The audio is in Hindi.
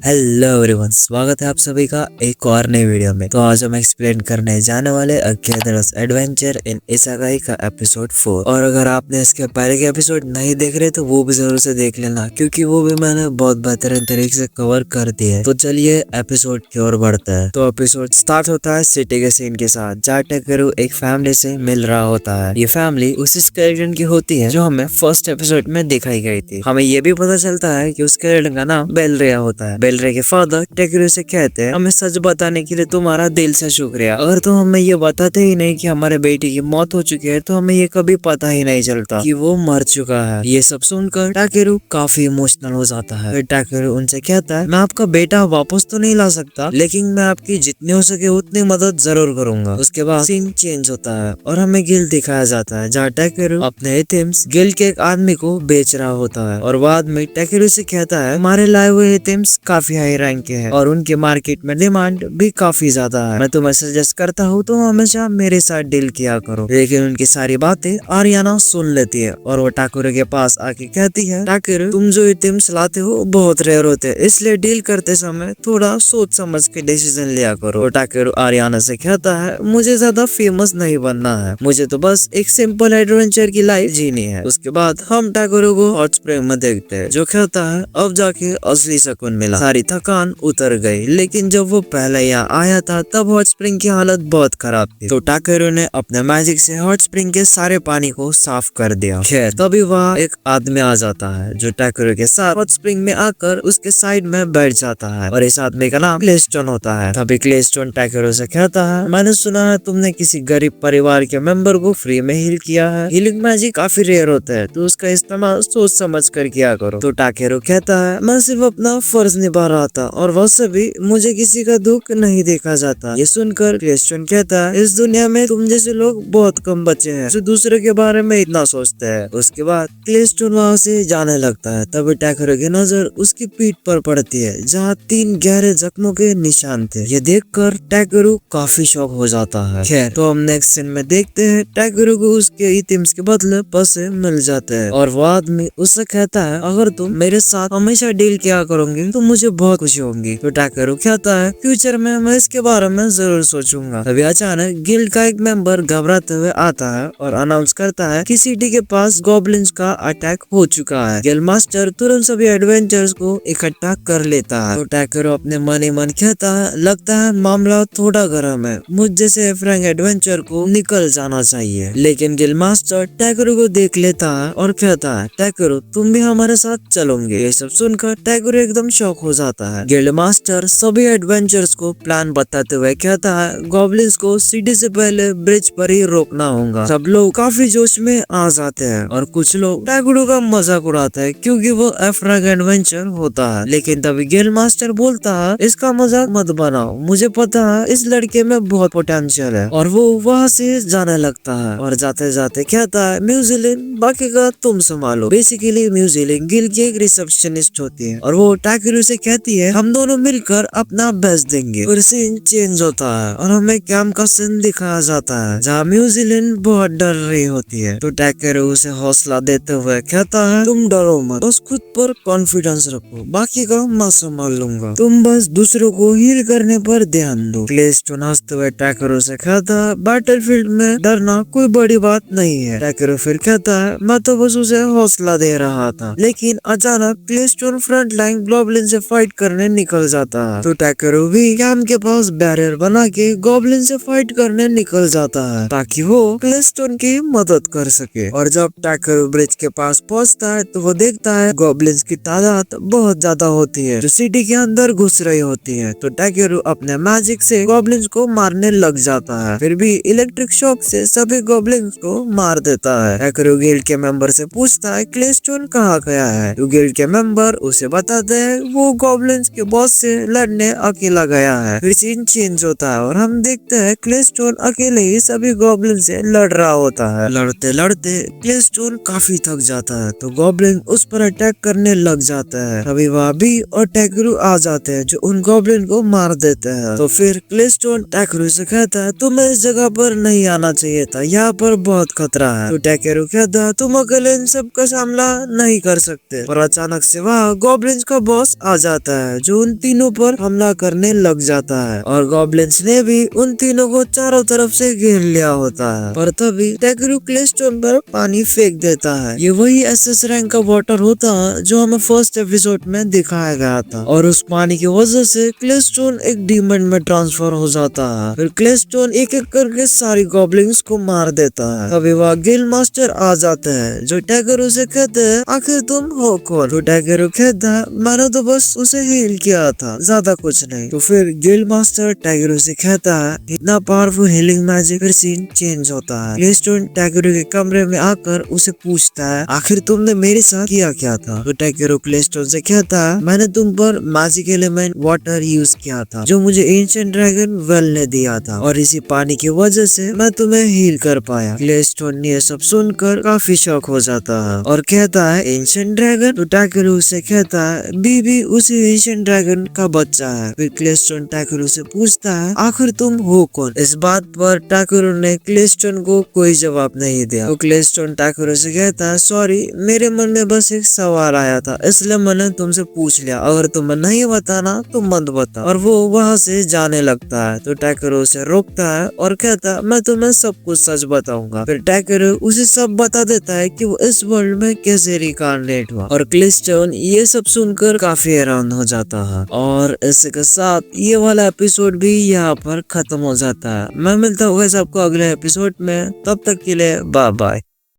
हेलो एवरीवन, स्वागत है आप सभी का एक और नई वीडियो में। तो आज हम एक्सप्लेन करने जाने वाले अकेडरस एडवेंचर इन इसेगाई का एपिसोड 4। और अगर आपने इसके पहले के एपिसोड नहीं देख रहे तो वो भी जरूर से देख लेना, क्योंकि वो भी मैंने बहुत बेहतरीन तरीके से कवर कर दिए है। तो चलिए एपिसोड की ओर बढ़ता है। तो एपिसोड स्टार्ट होता है सिटी के सीन के साथ, जहाँ टेकरू एक फैमिली से मिल रहा होता है। ये फैमिली उसी स्केलेटन की होती है जो हमें फर्स्ट एपिसोड में दिखाई गई थी। हमें ये भी पता चलता है कि उस स्केलेटन का नाम बेलरिया होता है। बेलरे के फादर टेकरू से कहते हैं, हमें सच बताने के लिए तुम्हारा दिल से शुक्रिया। अगर तुम हमें ये बताते ही नहीं कि हमारे बेटी की मौत हो चुकी है तो हमें ये कभी पता ही नहीं चलता कि वो मर चुका है। ये सब सुनकर टाकेरू काफी इमोशनल हो जाता है। फिर टाकेरू उनसे कहता है, मैं आपका बेटा वापस तो नहीं ला सकता, लेकिन मैं आपकी जितनी हो सके उतनी मदद जरूर करूंगा। उसके बाद सीन चेंज होता है और हमें गिल दिखाया जाता है, जहाँ टाकेरू अपने एथिम्स गिल के एक आदमी को बेच रहा होता है। और बाद में टाकेरू से कहता है, हमारे लाए हुए एथिम्स काफी हाई रैंक के हैं और उनके मार्केट में डिमांड भी काफी ज्यादा है। मैं तुम्हें सजेस्ट करता हूँ तुम हमेशा मेरे साथ डील किया करो। लेकिन उनकी सारी बातें आर्याना सुन लेती है और वो टाकुरू के पास आके कहती है, टाकुरू तुम जो आइटम्स लाते हो बहुत रेयर होते हैं, इसलिए डील करते समय थोड़ा सोच समझ के डिसीजन लिया करो। टाकुरू आर्याना से कहता है, मुझे ज्यादा फेमस नहीं बनना है, मुझे तो बस एक सिंपल एडवेंचर की लाइफ जीनी है। उसके बाद हम टाकुरू को हॉट स्प्रिंग में देखते हैं, जो कहता है अब जाके असली सुकून मिला, सारी थकान उतर गई। लेकिन जब वो पहले यहाँ आया था तब हॉट स्प्रिंग की हालत बहुत खराब थी। तो टाकेरू ने अपने मैजिक से हॉट स्प्रिंग के सारे पानी को साफ कर दिया। खैर तभी वहाँ एक आदमी आ जाता है जो टाकेरू के साथ हॉट स्प्रिंग में आकर उसके साइड में बैठ जाता है, और इस आदमी का नाम क्लेस्टोन होता है। तभी क्लेस्टोन टाकेरू से कहता है, मैंने सुना है तुमने किसी गरीब परिवार के मेंबर को फ्री में हील किया है। हीलिंग मैजिक काफी रेयर होता है तो उसका इस्तेमाल सोच समझ कर किया करो। तो टाकेरू कहता है, मैं सिर्फ अपना फर्ज निभा रहा था और वैसे भी मुझे किसी का दुख नहीं देखा जाता। ये सुनकर क्लेस्टोन कहता है, इस दुनिया में तुम जैसे लोग बहुत कम बचे हैं जो दूसरे के बारे में इतना सोचते हैं। उसके बाद क्लेस्टोन वहाँ से जाने लगता है। तभी टाकेरू की नजर उसकी पीठ पर पड़ती है, जहाँ 3 गहरे जख्मों के निशान थे। ये देखकर टाकेरू काफी शॉक हो जाता है। खैर तो हम नेक्स्ट सीन में देखते हैं टाकेरू को उसके इतिम्स के बदले पैसे मिल जाते हैं, और वो आदमी उससे कहता है, अगर तुम मेरे साथ हमेशा डील किया करोगे तो मुझे बहुत खुशी होगी। तो टाकेरू कहता है, फ्यूचर में मैं इसके बारे में जरूर सोचूंगा। तभी अचानक गिल्ड का एक मेंबर घबराते हुए आता है और अनाउंस करता है कि सिटी के पास गॉब्लिन्स का अटैक हो चुका है। गिल्ड मास्टर तुरंत सभी एडवेंचर्स को इकट्ठा कर लेता है। तो टाकेरू अपने मन ही मन कहता है, लगता है मामला थोड़ा गर्म है, मुझ जैसे फ्रैंक एडवेंचर को निकल जाना चाहिए। लेकिन गिल्ड मास्टर टाकेरू को देख लेता है और कहता है, टाकेरू तुम भी हमारे साथ चलोगे। ये सब सुनकर टाकेरू एकदम शॉक हो जाता है। गिल्ड मास्टर सभी एडवेंचर्स को प्लान बताते हुए कहता है, गॉब्लिन्स को सिटी से पहले ब्रिज पर ही रोकना होगा। सब लोग काफी जोश में आ जाते हैं और कुछ लोग टाकेरू का मजाक उड़ाते हैं क्योंकि वो फ्रैंक एडवेंचर होता है। लेकिन तभी गिल्ड मास्टर बोलता है, इसका मजाक मत बनाओ, मुझे पता है इस लड़के में बहुत पोटेंशियल है। और वो वहाँ से जाने लगता है और जाते जाते कहता है, न्यूजीलैंड बाकी का तुम संभालो। बेसिकली न्यूजीलैंड गिल्ड की एक रिसेप्शनिस्ट होती है और वो टाकेरू से कहती है, हम दोनों मिलकर अपना बेस्ट देंगे। और सीन चेंज होता है और हमें कैंप का सीन दिखाया जाता है, जहाँ न्यूजीलैंड बहुत डर रही होती है। तो टाकेरू उसे हौसला देते हुए कहता है, तुम डरो मत, बस खुद पर कॉन्फिडेंस रखो, बाकी का मैं संभाल लूंगा, तुम बस दूसरों को हील करने पर ध्यान दो। क्लेस्टोन हंसते हुए टाकेरू से कहता है, बैटलफील्ड में डरना कोई बड़ी बात नहीं है। टाकेरू फिर कहता है, मैं तो बस उसे हौसला दे रहा था। लेकिन अचानक क्लेस्टोन फ्रंट लाइन गॉब्लिन से फाइट करने निकल जाता है। तो टाकेरू भी कैंप के पास बैरियर बना के गॉब्लिन से फाइट करने निकल जाता है ताकि वो क्लेस्टोन की मदद कर सके। और जब टाकेरू ब्रिज के पास पहुंचता है तो वो देखता है गॉब्लिन्स की तादाद बहुत ज्यादा होती है जो सिटी के अंदर घुस रही होती है। तो टाकेरू अपने मैजिक से गॉब्लिन्स को मारने लग जाता है, फिर भी इलेक्ट्रिक शॉक से सभी गॉब्लिन्स को मार देता है। टाकेरू गिल्ड के मेंबर से पूछता है, क्लेस्टोन कहाँ गया है? तो गिल्ड के मेंबर उसे बताते हैं, वो गॉब्लिन्स के बॉस से लड़ने अकेला गया है। फिर सीन चेंज होता है और हम देखते हैं क्लेस्टोन अकेले ही सभी गॉब्लिन से लड़ रहा होता है। लड़ते लड़ते क्लेस्टोन काफी थक जाता है तो गॉब्लिन उस पर अटैक करने लग जाता है। तभी वहाँ भी और टाकेरू आ जाते हैं जो उन गॉब्लिन को मार देते हैं। तो फिर क्लेस्टोन टाकेरू से कहता है, तुम्हें इस जगह पर नहीं आना चाहिए था, यहाँ पर बहुत खतरा है। तो टाकेरू कहता है, तुम अकेले इन सब का सामना नहीं कर सकते। और अचानक से वहाँ गॉब्लिन्स का बॉस आ जाता है जो उन तीनों पर हमला करने लग जाता है और गॉब्लिन्स ने भी उन तीनों को चारों तरफ से घेर लिया होता है। पर तभी टैकेरू क्लेस्टोन पर पानी फेंक देता है। ये वही एसएस रैंक का वाटर होता है जो हमें फर्स्ट एपिसोड में दिखाया गया था और उस पानी की वजह से क्लेस्टोन एक डीमन में ट्रांसफर हो जाता है। फिर क्लेस्टोन एक एक करके सारी गॉब्लिन्स को मार देता है। तभी वह गिल मास्टर आ जाते हैं जो टैकेरू से कहते हैं आखिर तुम हो कौन? तो टैकेरू कहता है मैंने तो बस उसे हील किया था, ज्यादा कुछ नहीं। तो फिर गिल मास्टर टैकेरू से कहता है इतना पावरफुल हीलिंग मैजिक। फिर सीन चेंज होता है। क्लेस्टोन टैकेरू के कमरे में आकर उसे पूछता है आखिर तुमने मेरे साथ किया क्या था? तो टैकेरू क्लेस्टोन से कहता है मैंने तुम पर मैजिक एलिमेंट वाटर यूज किया था जो मुझे एंशिएंट ड्रैगन वेल ने दिया था और इसी पानी की वजह से मैं तुम्हें हील कर पाया। क्लेस्टोन ने ये सब सुनकर काफी शॉक हो जाता है और कहता है एंशिएंट ड्रैगन? तो टैकेरू से कहता है बीबी उसी एंशिएंट ड्रैगन का बच्चा है। फिर क्लेस्टोन टैकेरू से पूछता है आखिर तुम हो कौन? इस बात पर टैकेरू ने क्लेस्टोन को कोई जवाब नहीं दिया। तो क्लेस्टोन टैकेरू से कहता है सॉरी मेरे मन में बस एक सवाल आया था इसलिए मैंने तुमसे पूछ लिया, अगर तुम्हें नहीं बताना तो मत बता। और वो वहाँ से जाने लगता है। तो टैकेरू उसे रोकता है और कहता है मैं तुम्हें सब कुछ सच बताऊंगा। फिर टैकेरू उसे सब बता देता है कि वो इस वर्ल्ड में कैसे रिकार्नेट हुआ और क्लेस्टोन ये सब सुनकर काफी हैरान हो जाता है। और इसके साथ ये वाला एपिसोड भी यहाँ पर खत्म हो जाता है। मैं मिलता हूँ आपको अगले एपिसोड में, तब तक के लिए बाय बाय।